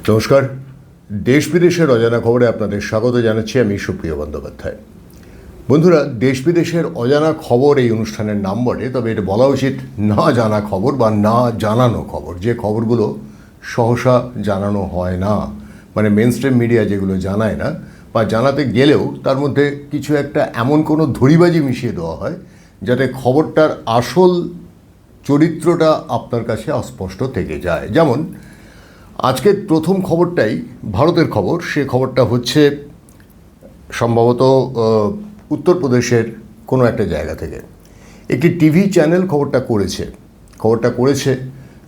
নমস্কার। দেশ বিদেশের অজানা খবরে আপনাদের স্বাগত জানাচ্ছি আমি সুপ্রিয় বন্দ্যোপাধ্যায়। বন্ধুরা, দেশ বিদেশের অজানা খবর এই অনুষ্ঠানের নাম বটে, তবে এটা বলা উচিত না জানা খবর বা না জানানো খবর, যে খবরগুলো সহসা জানানো হয় না, মানে মেন স্ট্রিম মিডিয়া যেগুলো জানায় না বা জানাতে গেলেও তার মধ্যে কিছু একটা এমন কোনো ধরিবাজি মিশিয়ে দেওয়া হয় যাতে খবরটার আসল চরিত্রটা আপনার কাছে অস্পষ্ট থেকে যায়। যেমন আজকের প্রথম খবরটাই ভারতের খবর। সে খবরটা হচ্ছে সম্ভবত উত্তরপ্রদেশের কোনো একটা জায়গা থেকে একটি টিভি চ্যানেল খবরটা করেছে,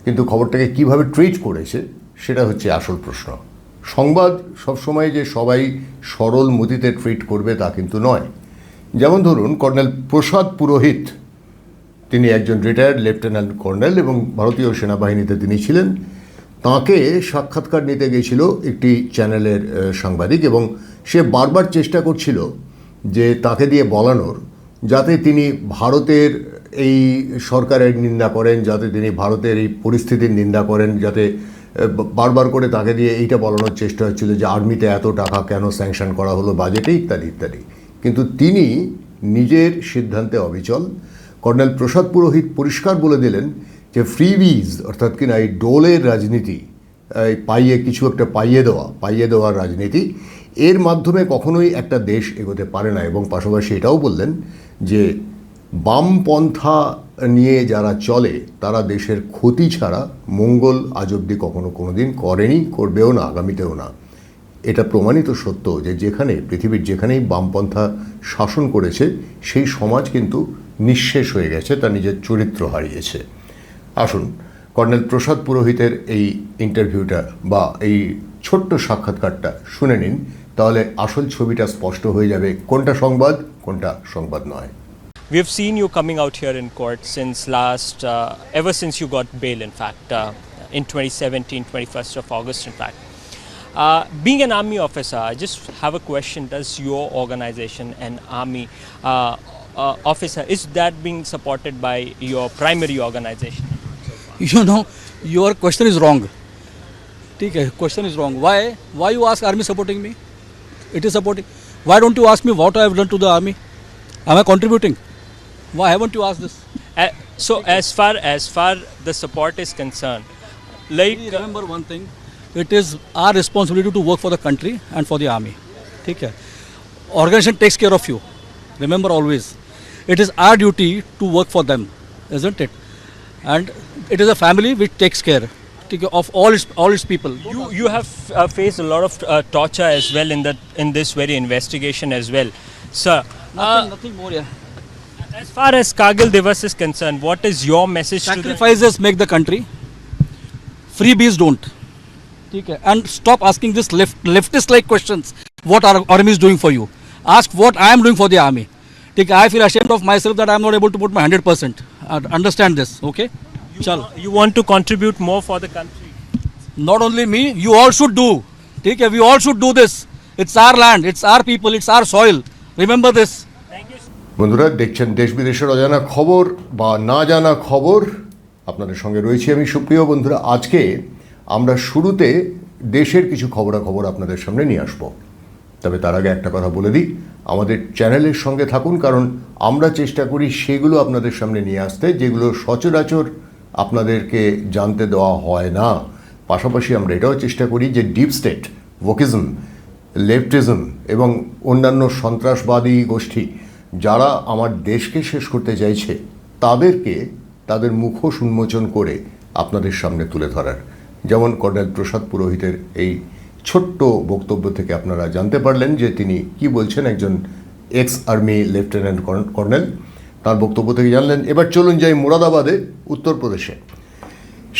কিন্তু খবরটাকে কিভাবে ট্রিট করেছে সেটা হচ্ছে আসল প্রশ্ন। সংবাদ সবসময় যে সবাই সরল মতিতে ট্রিট করবে তা কিন্তু নয়। যেমন ধরুন, কর্নেল প্রসাদ পুরোহিত, তিনি একজন রিটায়ার্ড লেফটেন্যান্ট কর্নেল এবং ভারতীয় সেনাবাহিনীতে তিনি ছিলেন। তাঁকে সাক্ষাৎকার নিতে গেছিল একটি চ্যানেলের সাংবাদিক এবং সে বারবার চেষ্টা করছিল যে তাকে দিয়ে বলানোর যাতে তিনি ভারতের এই সরকারের নিন্দা করেন, যাতে তিনি ভারতের এই পরিস্থিতির নিন্দা করেন, যাতে বারবার করে তাকে দিয়ে এইটা বলানোর চেষ্টা হচ্ছিল যে আর্মিতে এত টাকা কেন স্যাংশন করা হলো বাজেটে, ইত্যাদি ইত্যাদি। কিন্তু তিনি নিজের সিদ্ধান্তে অবিচল। কর্নেল প্রসাদ পুরোহিত পরিষ্কার বলে দিলেন যে ফ্রিবিজ অর্থাৎ কিনা এই ডোলের রাজনীতি, এই কিছু একটা পাইয়ে দেওয়ার রাজনীতি, এর মাধ্যমে কখনোই একটা দেশ এগোতে পারে না। এবং পাশাপাশি এটাও বললেন যে বামপন্থা নিয়ে যারা চলে তারা দেশের ক্ষতি ছাড়া মঙ্গল আজ অবধি কোনোদিন করেনি, করবেও না, আগামীতেও না। এটা প্রমাণিত সত্য যে পৃথিবীর যেখানেই বামপন্থা শাসন করেছে সেই সমাজ কিন্তু নিঃশেষ হয়ে গেছে, তার নিজের চরিত্র হারিয়েছে। আসুন কর্নেল প্রসাদ পুরোহিতের এই ইন্টারভিউটা বা এই ছোট্ট সাক্ষাৎকারটা শুনে নিন, তাহলে আসল ছবিটা স্পষ্ট হয়ে যাবে কোনটা সংবাদ কোনটা সংবাদ নয়। We have seen you coming out here in court ever since you got bail, in fact, in 2017, 21st of August, in fact. Being an army officer, I just have a question. Does your organization, an army officer, is that being supported by your primary organization? You know, your question is wrong. Okay, question is wrong. Why you ask army supporting me? It is supporting. Why don't you ask me what I have done to the army? Am I contributing? Why haven't you asked this? So as far the support is concerned, like Please remember one thing. It is our responsibility to work for the country and for the army. Okay. Organization takes care of you. Remember always. It is our duty to work for them, isn't it? And it is a family which takes care of all its people. you have faced a lot of torture as well in this very investigation as well, sir. Nothing more. Yeah. As far as Kargil Divas is concerned, what is your message to the Sacrifices make the country. Freebies don't. Okay. And stop asking this leftist-like questions. What our army is doing for you? Ask what I am doing for the army. Okay. I feel ashamed of myself that I am not able to put my 100%. Understand this, okay? You want to contribute more for the country? Not only me, you all should do. Okay, we all should do this. It's our land, it's our people, it's our soil. Remember this. Thank you. বন্ধুরা, দেখছেন দেশ বিদেশের অজানা খবর বা না জানা খবর। আপনাদের সঙ্গে রয়েছি আমি সুপ্রিয়। বন্ধুরা, আজকে আমরা শুরুতে দেশের কিছু খবরাখবর আপনাদের সামনে নিয়ে আসবো। তবে তার আগে একটা কথা বলে দিই, আমাদের চ্যানেলের সঙ্গে থাকুন, কারণ আমরা চেষ্টা করি সেগুলো আপনাদের সামনে নিয়ে আসতে যেগুলো সচরাচর আপনাদেরকে জানতে দেওয়া হয় না। পাশাপাশি আমরা এটাও চেষ্টা করি যে ডিপ স্টেট, ওকিজম, লেফটিজম এবং অন্যান্য সন্ত্রাসবাদী গোষ্ঠী যারা আমার দেশকে শেষ করতে চাইছে তাদের মুখোশ উন্মোচন করে আপনাদের সামনে তুলে ধরার। যেমন কর্নেল প্রসাদ পুরোহিতের এই ছোট্ট বক্তব্য থেকে আপনারা জানতে পারলেন যে তিনি কি বলছেন, একজন এক্স আর্মি লেফটেন্যান্ট কর্নেল। তার বক্তব্য থেকে জানলেন। এবার চলুন যাই মুরাদাবাদে, উত্তরপ্রদেশে।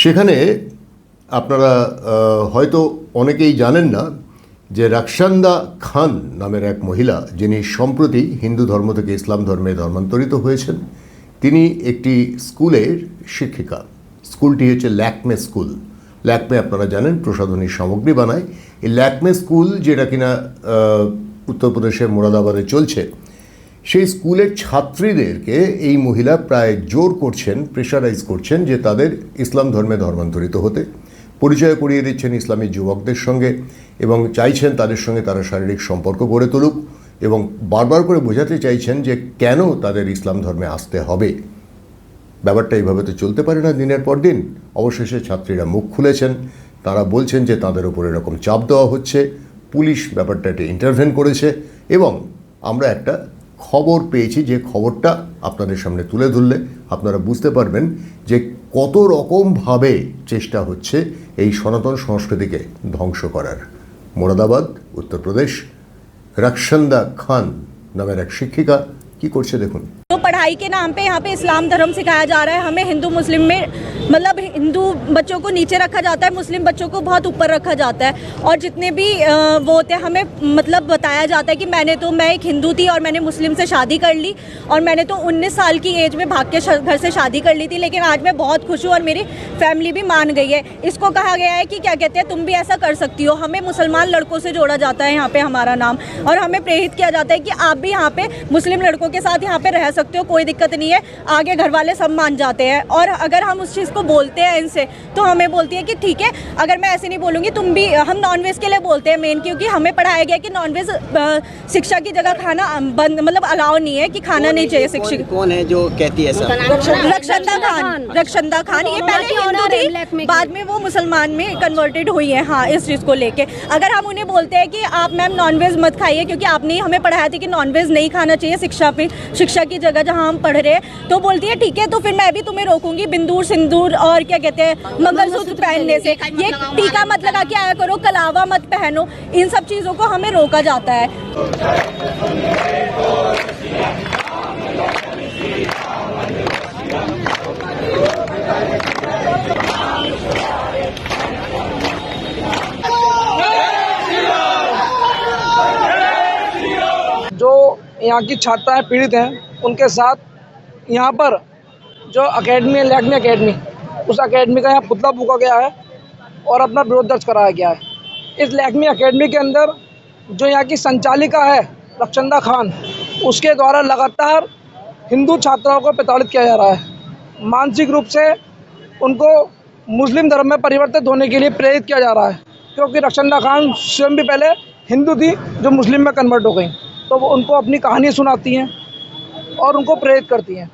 সেখানে আপনারা হয়তো অনেকেই জানেন না যে রাকসান্দা খান নামের এক মহিলা, যিনি সম্প্রতি হিন্দু ধর্ম থেকে ইসলাম ধর্মে ধর্মান্তরিত হয়েছেন, তিনি একটি স্কুলের শিক্ষিকা। স্কুলটি হচ্ছে ল্যাকমে স্কুল। ল্যাকমে আপনারা জানেন প্রসাধনী সামগ্রী বানায়। এই ল্যাকমে স্কুল, যেটা কিনা উত্তরপ্রদেশের মুরাদাবাদে চলছে, সেই স্কুলের ছাত্রীদেরকে এই মহিলা প্রায় জোর করছেন, প্রেশারাইজ করছেন যে তাদের ইসলাম ধর্মে ধর্মান্তরিত হতে। পরিচয় করিয়ে দিচ্ছেন ইসলামী যুবকদের সঙ্গে এবং চাইছেন তাদের সঙ্গে তারা শারীরিক সম্পর্ক গড়ে তুলুক এবং বারবার করে বোঝাতে চাইছেন যে কেন তাদের ইসলাম ধর্মে আসতে হবে। ব্যাপারটা এইভাবে তো চলতে পারে না দিনের পর দিন। অবশেষে ছাত্রীরা মুখ খুলেছেন, তারা বলছেন যে তাদের উপর এরকম চাপ দেওয়া হচ্ছে, পুলিশ ব্যাপারটাতে ইন্টারভেন করেছে এবং আমরা একটা খবর পেয়েছি যে খবরটা আপনাদের সামনে তুলে ধরলে আপনারা বুঝতে পারবেন যে কত রকমভাবে চেষ্টা হচ্ছে এই সনাতন সংস্কৃতিকে ধ্বংস করার। মোরাদাবাদ, উত্তরপ্রদেশ, রক্ষন্দা খান নামের এক শিক্ষিকা কি করছে দেখুন। तो पढ़ाई के नाम पे यहाँ पे इस्लाम धर्म सिखाया जा रहा है। हमें हिंदू मुस्लिम में मतलब हिंदू बच्चों को नीचे रखा जाता है, मुस्लिम बच्चों को बहुत ऊपर रखा जाता है। और जितने भी वो होते हैं हमें मतलब बताया जाता है कि मैं एक हिंदू थी और मैंने मुस्लिम से शादी कर ली और मैंने तो 19 साल की एज में भाग के घर से शादी कर ली थी, लेकिन आज मैं बहुत खुश हूँ और मेरी फैमिली भी मान गई है। इसको कहा गया है कि क्या कहते हैं तुम भी ऐसा कर सकती हो। हमें मुसलमान लड़कों से जोड़ा जाता है यहाँ पे हमारा नाम, और हमें प्रेरित किया जाता है कि आप भी यहाँ पे मुस्लिम लड़कों के साथ यहाँ पे रह सकते हो, कोई दिक्कत नहीं है। आगे घर वाले सब मान जाते हैं। और अगर हम उस चीज़ को बोलते हैं इनसे तो हमें बोलती है कि ठीक है, अगर मैं ऐसे नहीं बोलूँगी तुम भी। हम नॉनवेज के लिए बोलते हैं मेन, क्योंकि हमें पढ़ाया गया कि नॉनवेज शिक्षा की जगह खाना बंद मतलब अलाउ नहीं है कि खाना नहीं चाहिए। शिक्षक कौन है जो कहती है ऐसा? रक्षंदा खान ये पहले हिंदू थी, बाद में वो मुसलमान में कन्वर्टेड हुई है। हाँ, इस चीज़ को लेके अगर हम उन्हें बोलते हैं कि आप मैम नॉनवेज मत खाइए क्योंकि आपने हमें पढ़ाया था कि नॉनवेज नहीं खाना चाहिए शिक्षा की जगह जहाँ हम पढ़ रहे हैं, तो बोलती है ठीक है तो फिर मैं भी तुम्हें रोकूंगी बिंदूर सिंदूर और क्या कहते हैं मंगलसूत्र पहनने से। ये टीका मत लगा के आया करो, कलावा मत पहनो, इन सब चीज़ों को हमें रोका जाता है। जो यहाँ की छात्राएं पीड़ित हैं उनके साथ यहाँ पर जो अकेडमी है, लैक्मी अकेडमी, उस अकेडमी का यहाँ पुतला फूका गया है और अपना विरोध दर्ज कराया गया है। इस लैक्मी अकेडमी के अंदर जो यहाँ की संचालिका है रक्षंदा खान, उसके द्वारा लगातार हिंदू छात्राओं को प्रताड़ित किया जा रहा है। मानसिक रूप से उनको मुस्लिम धर्म में परिवर्तित होने के लिए प्रेरित किया जा रहा है, क्योंकि रक्षंदा खान स्वयं भी पहले हिंदू थी जो मुस्लिम में कन्वर्ट हो गई, तो वो उनको अपनी कहानी सुनाती हैं और उनको प्रेरित करती हैं।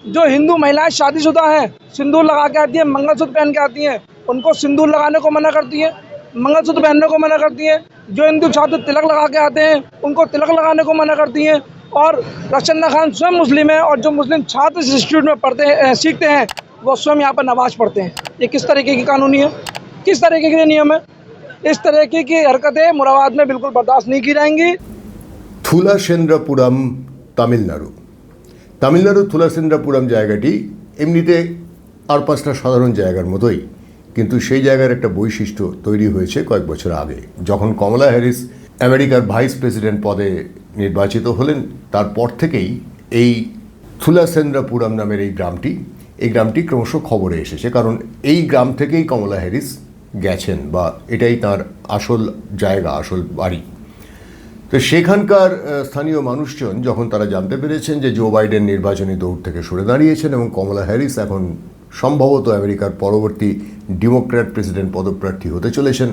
जो हिंदू महिलाएं शादीशुदा हैं, सिंदूर लगा के आती हैं, मंगलसूत्र पहन के आती हैं, उनको सिंदूर लगाने को मना करती हैं, मंगलसूत्र पहनने को मना करती हैं। जो हिंदू छात्र तिलक लगा के आते हैं उनको तिलक लगाने को मना करती हैं। और रक्षंदा खान स्वयं मुस्लिम है और जो मुस्लिम छात्र इस इंस्टीट्यूट में पढ़ते हैं सीखते हैं वो स्वयं यहाँ पर नमाज पढ़ते हैं। ये किस तरीके की कानूनी है, किस तरीके के नियम है? इस तरीके की हरकतें मुरादाबाद में बिल्कुल बर्दाश्त नहीं की जाएंगी। থুলাসেন্দ্রাপুরম, তামিলনাড়ু থুলাসেন্দ্রাপুরম জায়গাটি এমনিতে আর পাঁচটা সাধারণ জায়গার মতোই, কিন্তু সেই জায়গার একটা বৈশিষ্ট্য তৈরি হয়েছে কয়েক বছর আগে, যখন কমলা হ্যারিস আমেরিকার ভাইস প্রেসিডেন্ট পদে নির্বাচিত হলেন। তারপর থেকেই এই থুলাসেন্দ্রাপুরম নামের এই গ্রামটি ক্রমশ খবরে এসেছে, কারণ এই গ্রাম থেকেই কমলা হ্যারিস গেছেন বা এটাই তার আসল জায়গা, আসল বাড়ি। তো সেখানকার স্থানীয় মানুষজন যখন তারা জানতে পেরেছেন যে জো বাইডেন নির্বাচনী দৌড় থেকে সরে দাঁড়িয়েছেন এবং কমলা হ্যারিস এখন সম্ভবত আমেরিকার পরবর্তী ডেমোক্র্যাট প্রেসিডেন্ট পদপ্রার্থী হতে চলেছেন,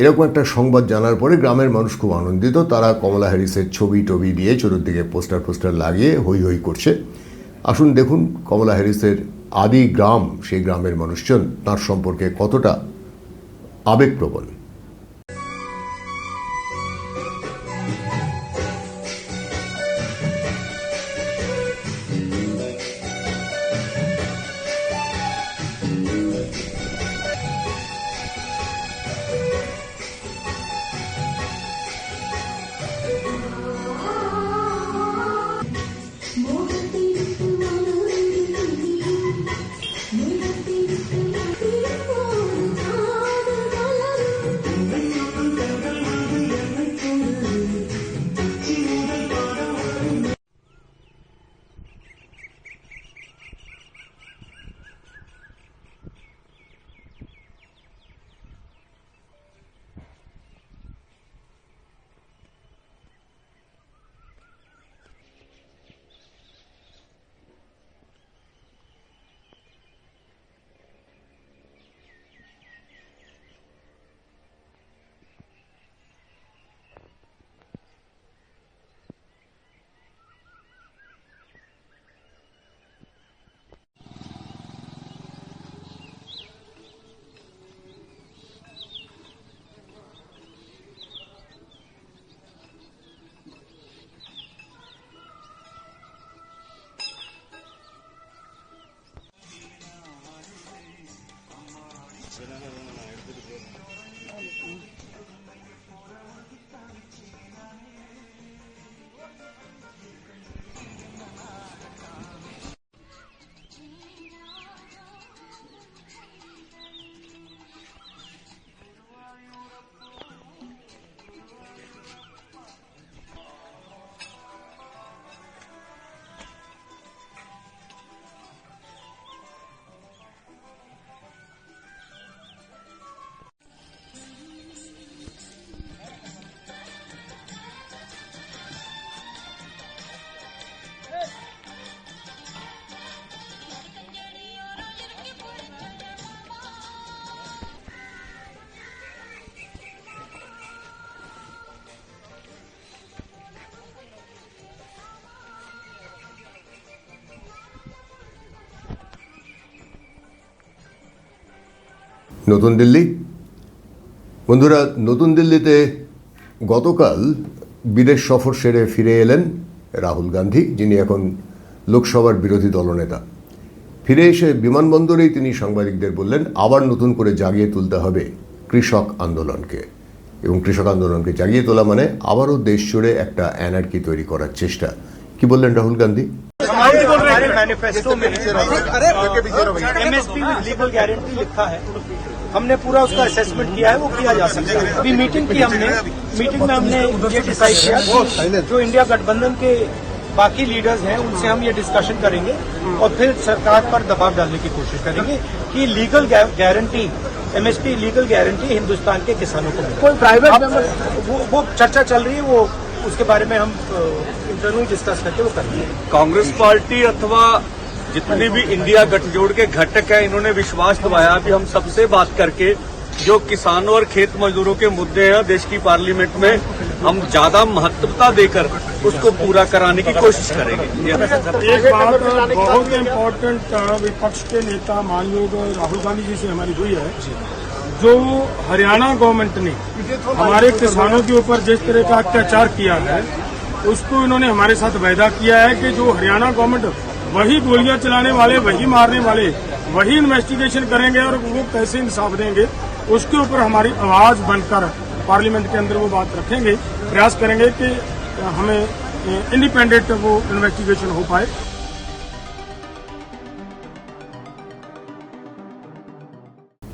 এরকম একটা সংবাদ জানার পরে গ্রামের মানুষ খুব আনন্দিত। তারা কমলা হ্যারিসের ছবি দিয়ে চতুর্দিকে পোস্টার লাগিয়ে হৈ হৈ করছে। আসুন দেখুন কমলা হ্যারিসের আদি গ্রাম, সেই গ্রামের মানুষজন তার সম্পর্কে কতটা আবেগপ্রবণ। নতুন দিল্লি। বন্ধুরা, নতুন দিল্লিতে গতকাল বিদেশ সফর সেরে ফিরে এলেন রাহুল গান্ধী, যিনি এখন লোকসভার বিরোধী দলনেতা। ফিরে এসে বিমানবন্দরেই তিনি সাংবাদিকদের বললেন আবার নতুন করে জাগিয়ে তুলতে হবে কৃষক আন্দোলনকে, এবং কৃষক আন্দোলনকে জাগিয়ে তোলা মানে আবারও দেশ জুড়ে একটা অ্যানার্কি তৈরি করার চেষ্টা। কি বললেন রাহুল গান্ধী? हमारे मैनिफेस्टो में एमएसपी में लीगल गारंटी लिखा है, हमने पूरा उसका असेसमेंट किया है, वो किया जा सकता है। अभी मीटिंग में हमने ये डिसाइड किया जो इंडिया गठबंधन के बाकी लीडर्स हैं उनसे हम ये डिस्कशन करेंगे और फिर सरकार पर दबाव डालने की कोशिश करेंगे कि legal guarantee MSP legal guarantee Hindustan के किसानों को मिले। कोई प्राइवेट वो चर्चा चल रही है, वो उसके बारे में हम इंटरव्यू डिस्कस करके वो करेंगे। कांग्रेस पार्टी अथवा जितने भी इंडिया गठजोड़ के घटक है, इन्होंने विश्वास दिलाया कि हम सबसे बात करके जो किसानों और खेत मजदूरों के मुद्दे हैं देश की पार्लियामेंट में हम ज्यादा महत्वता देकर उसको पूरा कराने की कोशिश करेंगे। एक बात बहुत इम्पोर्टेंट विपक्ष के नेता माननीय राहुल गांधी जी से हमारी हुई है, जो हरियाणा गवर्नमेंट ने हमारे किसानों के ऊपर जिस तरह का अत्याचार किया है उसको इन्होंने हमारे साथ वायदा किया है कि जो हरियाणा गवर्नमेंट वही गोलियां चलाने वाले, वही मारने वाले, वही इन्वेस्टिगेशन करेंगे और वो कैसे इंसाफ देंगे उसके ऊपर हमारी आवाज बनकर पार्लियामेंट के अंदर वो बात रखेंगे। प्रयास करेंगे कि हमें इंडिपेंडेंट वो इन्वेस्टिगेशन हो पाए।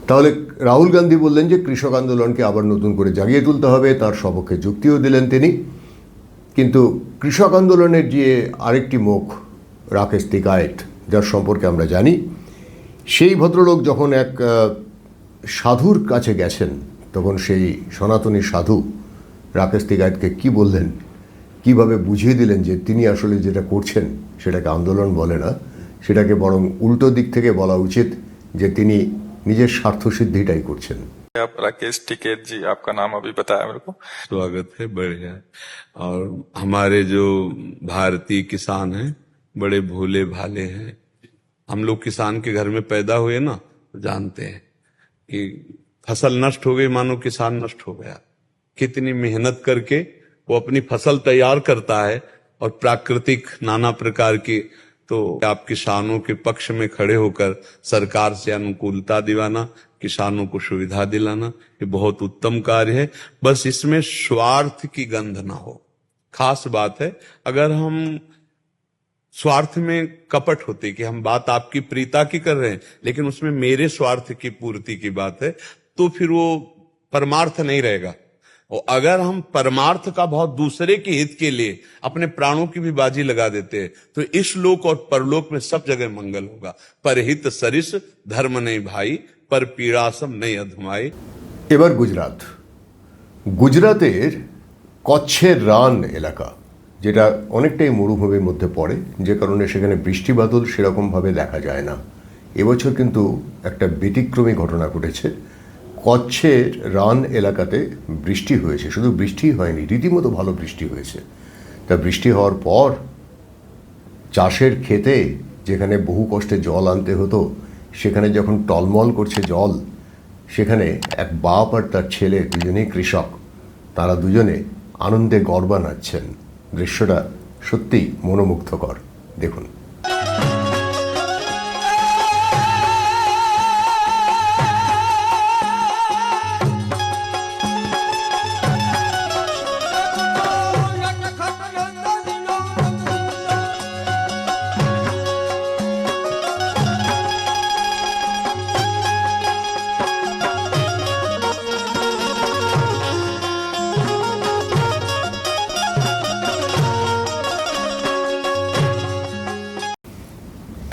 তাহলে রাহুল গান্ধী বললেন যে কৃষক আন্দোলনকে আবার নতুন করে জাগিয়ে তুলতে হবে, তার সপক্ষে যুক্তিও দিলেন তিনি। কিন্তু কৃষক আন্দোলনের যে আরেকটি মুখ রাকেশ টিকায়েত, যার সম্পর্কে আমরা জানি, সেই ভদ্রলোক যখন এক সাধুর কাছে গেছেন তখন সেই সনাতনী সাধু রাকেশ টিকায়েতকে কি বললেন, কিভাবে বুঝিয়ে দিলেন যে তিনি আসলে যেটা করছেন সেটাকে আন্দোলন বলে না, সেটাকে বরং উল্টো দিক থেকে বলা উচিত যে তিনি নিজের স্বার্থসিদ্ধিটাই করছেন। आप राकेश टिकैत जी, आपका नाम अभी बताया मेरे को। स्वागत है, बढ़िया। और हमारे जो भारतीय किसान हैं बड़े भोले भाले हैं। हम लोग किसान के घर में पैदा हुए ना, तो जानते हैं कि फसल नष्ट हो गई मानो किसान नष्ट हो गया। कितनी मेहनत करके वो अपनी फसल तैयार करता है और प्राकृतिक नाना प्रकार की, तो आप किसानों के पक्ष में खड़े होकर सरकार से अनुकूलता दिलाना, किसानों को सुविधा दिलाना, ये बहुत उत्तम कार्य है। बस इसमें स्वार्थ की गंध ना हो, खास बात है। अगर हम स्वार्थ में कपट होते कि हम बात आपकी प्रीता की कर रहे हैं लेकिन उसमें मेरे स्वार्थ की पूर्ति की बात है, तो फिर वो परमार्थ नहीं रहेगा। और अगर हम परमार्थ का बहुत दूसरे के हित के लिए अपने प्राणों की भी बाजी लगा देते हैं तो इस लोक और परलोक में सब जगह मंगल होगा। परहित सरिस धर्म नहीं भाई, पर पीड़ासम नहीं अधमाई। এবার গুজরাতের কচ্ছের রান এলাকা, যেটা অনেকটাই মরুভূমির মধ্যে পড়ে, যে কারণে সেখানে বৃষ্টি বাদল সেরকমভাবে দেখা যায় না। এবছর কিন্তু একটা ব্যতিক্রমী ঘটনা ঘটেছে। কচ্ছের রান এলাকাতে বৃষ্টি হয়েছে, শুধু বৃষ্টিই হয়নি, রীতিমতো ভালো বৃষ্টি হয়েছে। তা বৃষ্টি হওয়ার পর চাষের ক্ষেতে যেখানে বহু কষ্টে জল আনতে হতো সেখানে যখন টলমল করছে জল, সেখানে এক বাপ আর তার ছেলে, দুজনেই কৃষক, তারা দুজনে আনন্দে গর্বা নাচছেন। দৃশ্যটা সত্যিই মনোমুগ্ধকর, দেখুন।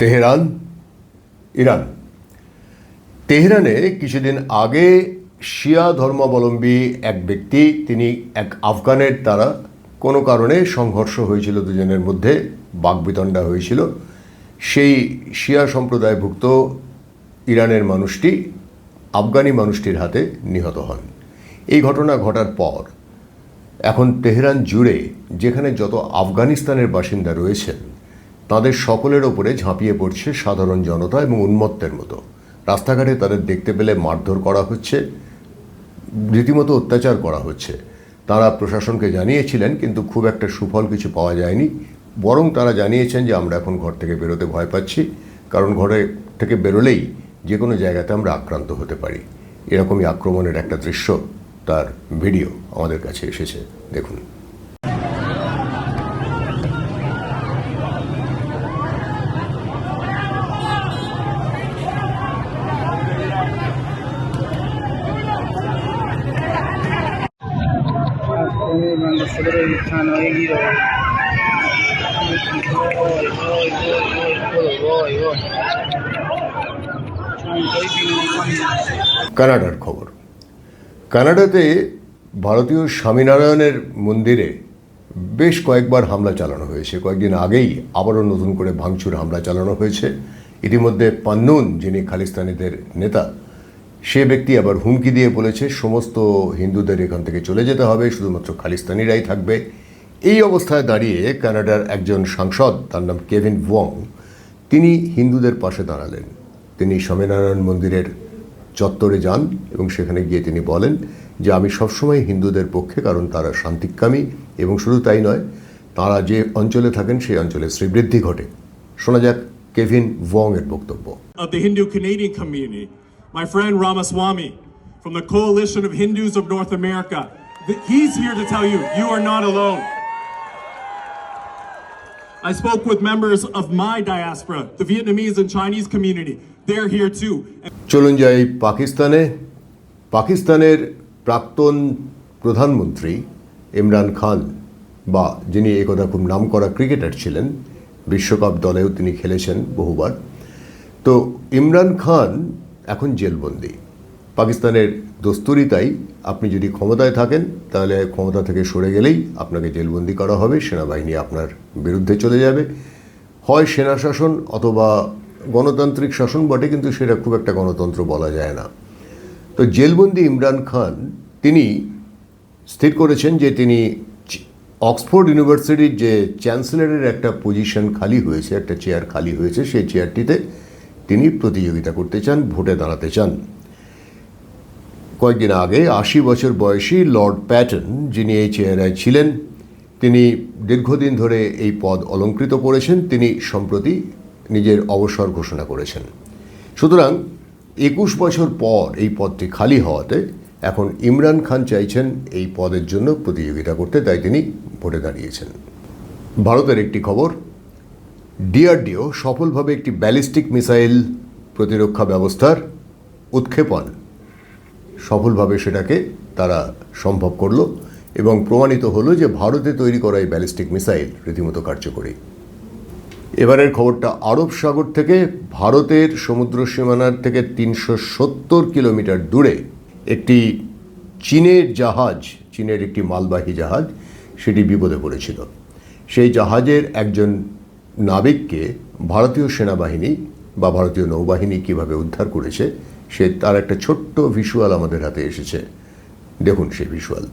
Tehran, Iran. তেহরানে কিছুদিন আগে শিয়া ধর্মাবলম্বী এক ব্যক্তি, তিনি এক আফগানের দ্বারা কোনো কারণে সংঘর্ষ হয়েছিল, দুজনের মধ্যে বাকবিতণ্ডা হয়েছিল। সেই শিয়া সম্প্রদায়ভুক্ত ইরানের মানুষটি আফগানি মানুষটির হাতে নিহত হন। এই ঘটনা ঘটার পর এখন তেহরান জুড়ে যেখানে যত আফগানিস্তানের বাসিন্দা রয়েছেন তাদের সকলের ওপরে ঝাঁপিয়ে পড়ছে সাধারণ জনতা এবং উন্মত্তের মতো। রাস্তাঘাটে তাদের দেখতে পেলে মারধর করা হচ্ছে, রীতিমতো অত্যাচার করা হচ্ছে। তারা প্রশাসনকে জানিয়েছিলেন, কিন্তু খুব একটা সুফল কিছু পাওয়া যায়নি। বরং তারা জানিয়েছেন যে আমরা এখন ঘর থেকে বেরোতে ভয় পাচ্ছি, কারণ ঘরে থেকে বেরোলেই যে কোনো জায়গাতে আমরা আক্রান্ত হতে পারি। এরকমই আক্রমণের একটা দৃশ্য, তার ভিডিও আমাদের কাছে এসেছে, দেখুন। কানাডার খবর। কানাডাতে ভারতীয় স্বামীনারায়ণের মন্দিরে বেশ কয়েকবার হামলা চালানো হয়েছে। কয়েকদিন আগেই আবারও নতুন করে ভাঙচুর হামলা চালানো হয়েছে। ইতিমধ্যে পান্নুন, যিনি খালিস্তানিদের নেতা, সে ব্যক্তি আবার হুমকি দিয়ে বলেছে সমস্ত হিন্দুদের এখান থেকে চলে যেতে হবে, শুধুমাত্র খালিস্তানিরাই থাকবে। এই অবস্থায় দাঁড়িয়ে কানাডার একজন সাংসদ, তার নাম কেভিন ওয়ং, তিনি হিন্দুদের পাশে দাঁড়ালেন। তিনি স্বামীনারায়ণ মন্দিরের চত্বরে যান এবং সেখানে গিয়ে তিনি বলেন যে আমি সবসময় হিন্দুদের পক্ষে, কারণ তারা শান্তিকামী, এবং শুধু তাই নয়, তারা যে অঞ্চলে থাকেন সেই অঞ্চলে শ্রীবৃদ্ধি ঘটে। শোনা যাক কেভিন ওয়ং এর বক্তব্য। Of the Hindu Canadian community, my friend Ramaswamy from the Coalition of Hindus of North America, he's here to tell you, you are not alone. I spoke with members of my diaspora, the Vietnamese and Chinese community. They're here too. চলুন যাই পাকিস্তানে। পাকিস্তানের প্রাক্তন প্রধানমন্ত্রী ইমরান খান, বা যিনি একদা খুব নামকরা ক্রিকেটার ছিলেন, বিশ্বকাপ দলেও তিনি খেলেছেন বহুবার, তো ইমরান খান এখন জেলবন্দি। পাকিস্তানের দস্তুরি তাই, আপনি যদি ক্ষমতায় থাকেন তাহলে ক্ষমতা থেকে সরে গেলেই আপনাকে জেলবন্দি করা হবে, সেনাবাহিনী আপনার বিরুদ্ধে চলে যাবে। হয় সেনা শাসন অথবা গণতান্ত্রিক শাসন বটে, কিন্তু সেটা খুব একটা গণতন্ত্র বলা যায় না। তো জেলবন্দি ইমরান খান তিনি স্থির করেছেন যে তিনি অক্সফোর্ড ইউনিভার্সিটির যে চ্যান্সেলরের একটা পজিশন খালি হয়েছে, একটা চেয়ার খালি হয়েছে, সেই চেয়ারটিতে তিনি প্রতিযোগিতা করতে চান, ভোটে দাঁড়াতে চান। কয়েকদিন আগে 80 বছর বয়সী লর্ড প্যাটন, যিনি এই চেয়ারে ছিলেন, তিনি দীর্ঘদিন ধরে এই পদ অলঙ্কৃত করেছেন। তিনি সম্প্রতি নিজের অবসর ঘোষণা করেছেন। সুতরাং 21 বছর পর এই পদটি খালি হওয়াতে এখন ইমরান খান চাইছেন এই পদের জন্য প্রতিযোগিতা করতে, তাই তিনি ভোটে দাঁড়িয়েছেন। ভারতের একটি খবর, ডিআরডিও সফলভাবে একটি ব্যালিস্টিক মিসাইল প্রতিরক্ষা ব্যবস্থার উৎক্ষেপণ, সফলভাবে সেটাকে তারা সম্ভব করলো এবং প্রমাণিত হলো যে ভারতে তৈরি করা এই ব্যালিস্টিক মিসাইল রীতিমতো কার্যকরী। এবারের খবরটা আরব সাগর থেকে। ভারতের সমুদ্র সীমানার থেকে 370 কিলোমিটার দূরে একটি চীনের জাহাজ, চীনের একটি মালবাহী জাহাজ, সেটি বিপদে পড়েছিল। সেই জাহাজের একজন নাবিককে ভারতীয় সেনাবাহিনী বা ভারতীয় নৌবাহিনী কিভাবে উদ্ধার করেছে, সে তার একটা ছোট্ট ভিজুয়াল আমাদের হাতে এসেছে, দেখুন সেই ভিজুয়াল।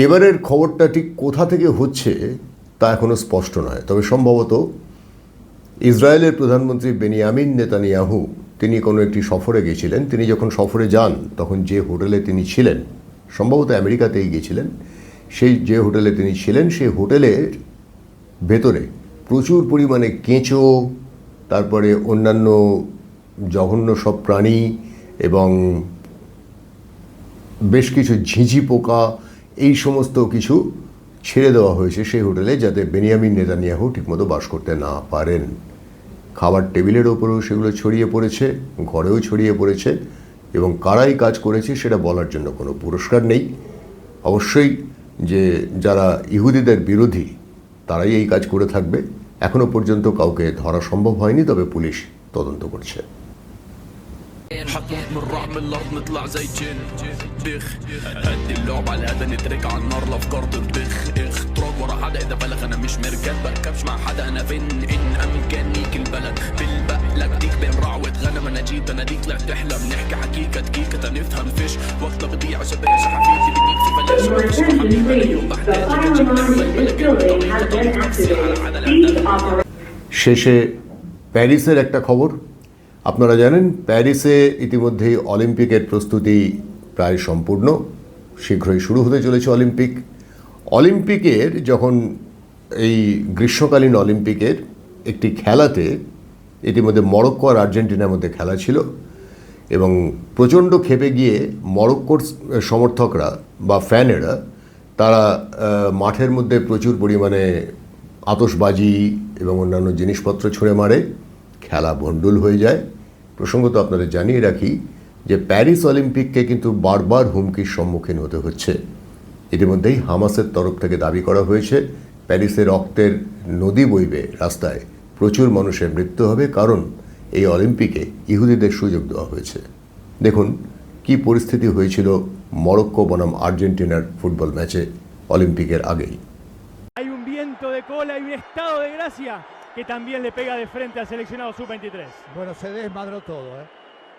এবারের খবরটা ঠিক কোথা থেকে হচ্ছে তা এখনও স্পষ্ট নয়, তবে সম্ভবত ইসরায়েলের প্রধানমন্ত্রী বেনিয়ামিন নেতানিয়াহু তিনি কোনো একটি সফরে গেছিলেন। তিনি যখন সফরে যান তখন যে হোটেলে তিনি ছিলেন, সম্ভবত আমেরিকাতেই গিয়েছিলেন, সেই যে হোটেলে তিনি ছিলেন সেই হোটেলের ভেতরে প্রচুর পরিমাণে কেঁচো, তারপরে অন্যান্য জঘন্য সব প্রাণী এবং বেশ কিছু ঝিঁঝি পোকা, এই সমস্ত কিছু ছেড়ে দেওয়া হয়েছে সেই হোটেলে, যাতে বেনিয়ামিন নেতানিয়াহু ঠিকমতো বাস করতে না পারেন। খাবার টেবিলের ওপরেও সেগুলো ছড়িয়ে পড়েছে, ঘরেও ছড়িয়ে পড়েছে, এবং কারাই কাজ করেছে সেটা বলার জন্য কোনো পুরস্কার নেই। অবশ্যই যে যারা ইহুদিদের বিরোধী তারাই এই কাজ করে থাকবে। এখনও পর্যন্ত কাউকে ধরা সম্ভব হয়নি, তবে পুলিশ তদন্ত করছে। حطوط من رعب الارض نطلع زي جن بخ هدي اللعب على هذا نترك على النار الافكار تنطخ اخ تراك ورا حدا اذا بلغ انا مش مركب بركبش مع حدا انا فين ان امكانيك البلد بالبقلك ديك بين رعوة غنم انا جيت انا ديك طلعت تحلم نحكي حقيقة دقيقة نفهم فيش وقت بضيع شباش حبيبتي بديك في بلاش مفيش حبيبي اليوم بحتاج اجيب نعمل بلد طريقة طريق نفسي على عدل শেষে প্যারিসের একটা খবর। আপনারা জানেন প্যারিসে ইতিমধ্যেই অলিম্পিকের প্রস্তুতি প্রায় সম্পূর্ণ, শীঘ্রই শুরু হতে চলেছে অলিম্পিক। অলিম্পিকের যখন এই গ্রীষ্মকালীন অলিম্পিকের একটি খেলাতে ইতিমধ্যে মরক্কো আর আর্জেন্টিনার মধ্যে খেলা ছিল এবং প্রচণ্ড ক্ষেপে গিয়ে মরক্কোর সমর্থকরা বা ফ্যানেরা তারা মাঠের মধ্যে প্রচুর পরিমাণে আতশবাজি এবং অন্যান্য জিনিসপত্র ছুঁড়ে মারে, খেলা ভণ্ডুল হয়ে যায়। প্রসঙ্গত আপনাদের জানিয়ে রাখি যে প্যারিস অলিম্পিককে কিন্তু বারবার হুমকির সম্মুখীন হতে হচ্ছে। ইতিমধ্যেই হামাসের তরফ থেকে দাবি করা হয়েছে প্যারিসে রক্তের নদী বইবে রাস্তায়, প্রচুর মানুষের মৃত্যু হবে, কারণ এই অলিম্পিকে ইহুদিদের সুযোগ দেওয়া হয়েছে। দেখুন কি পরিস্থিতি হয়েছিল মরক্কো বনাম আর্জেন্টিনার ফুটবল ম্যাচে অলিম্পিকের আগেই। Hay un viento de cola y un estado de gracia que también le pega de frente al seleccionado sub-23. Bueno, se desmadró todo,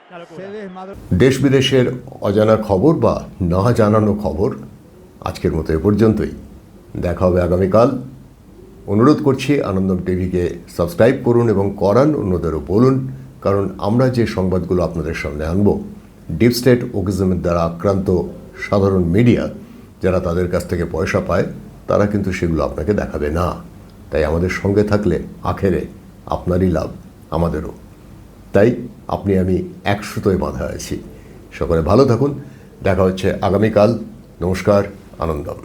Una locura. se desmadró. দেশ বিদেশের অজানা খবর বা না জানানো খবর আজকের মতো এ পর্যন্তই। দেখা হবে আগামীকাল। অনুরোধ করছি আনন্দম টিভিকে সাবস্ক্রাইব করুন এবং করান অন্যদেরও বলুন, কারণ আমরা যে সংবাদগুলো আপনাদের সামনে আনব ডিপ স্টেট ওকিজমের দ্বারা আক্রান্ত সাধারণ মিডিয়া যারা তাদের কাছ থেকে পয়সা পায় তারা কিন্তু সেগুলো আপনাকে দেখাবে না। তাই আমাদের সঙ্গে থাকলে আখেরে আপনারই লাভ, আমাদেরও। তাই আপনি আমি এক সুতোয় বাঁধা আছি। সকলে ভালো থাকুন, দেখা হচ্ছে আগামীকাল। নমস্কার, আনন্দম।